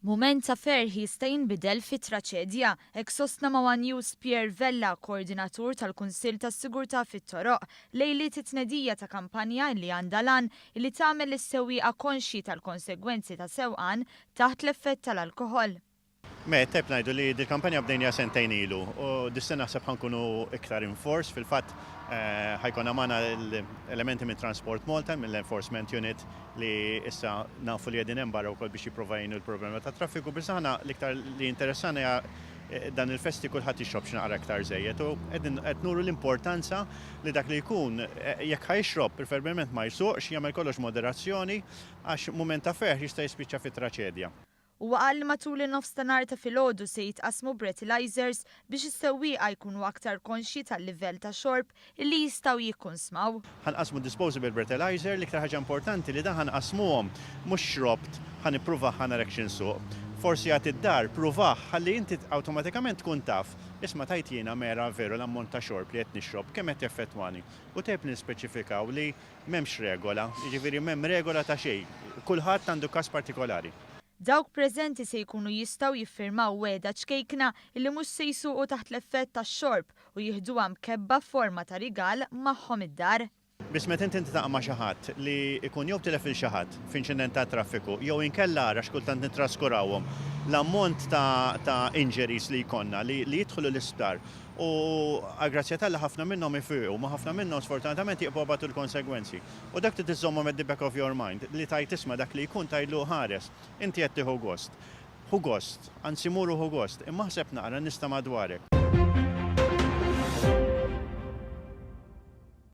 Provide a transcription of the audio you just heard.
Mument ta' ferħ jista' jinbidel fi traċedja, hekk sostna ma' News Pierre Vella, koordinatur tal-Kunsill tas-Sigurta fit-toroq, lejli titnedija ta' kampanja li għandha lan li tagħmel is-sewwieqa konxji tal-konsegwenzi ta' sewqan taħt l-effett tal-alkoħol. Teb ngħidu li dil-kampanja bdejnija sentejn ilu u dis-sena naħseb ħankunu iktar infors fil-fatt ħajkun magħna l-elementi minn Transport Malta mill-Enforcement Unit li issa nafu li qegħdin hemm barra wkoll biex jipprovajnu l-problema ta' traffiku biex aħna l-iktar li interessana dan il-festi kulħadd jixrob x'naqra iktar żejjed u qed nuru l-importanza li dak li jkun jekk ħajxrob preferibilment ma jsuqx jagħmel kollox moderazzjoni għax mument ta' ferħ jista' jispiċċa fit-traċedja. U għal matul in-nofs ta' nhar ta' filgħodu se jitqasmu breathalyzers biex is-sewwieqa jkunu aktar konxji tal-livell ta' xorb li jistgħu jikkonsmaw. Ħanqasmu disposable breathalyzer li iktar ħaġa importanti li dan ħanqasmuhom mhux xrobt ħanippruva ħanarek x'insuq. Forsi għad id-dar pruvaħ ħalli inti awtomatikament tkun taf isma' tajt jiena mera veru l-ammont ta' xorb li qed nixrob kemm qed jaffettwani. U teb nispeċifikaw li m'hemmx regola, jiġifieri m'hemm regola ta' xejn. Kulħadd għandu każ partikolari. Dawk preżenti se jkunu jistgħu jiffirmaw weda ċkejkna illi mhux se jsuqu taħt l-effett tax-xorb u jieħduha mkebba f'forma ta' rigal magħhom id-dar. Biss meta inti taqa' ma' xi ħadd li jkun jew tilef il xi ħadd f'inċident ta' traffiku jew inkella ara x'kultant nittraskurawhom l-ammont ta' injuries li jkollna li jidħlu l-isptar u għall-grazzja Alla ħafna minnhom ifiqu ma ħafna minnhom sfortunatament jibqgħu bagħtu l-konsegwenzi. U dak trid iżommhom at the back of your mind li tajt isma' dak li jkun tajlu ħares inti qed tieħu gost. Hu gost, anzi muru hu gost, imma ħseb naqra nista' madwarek.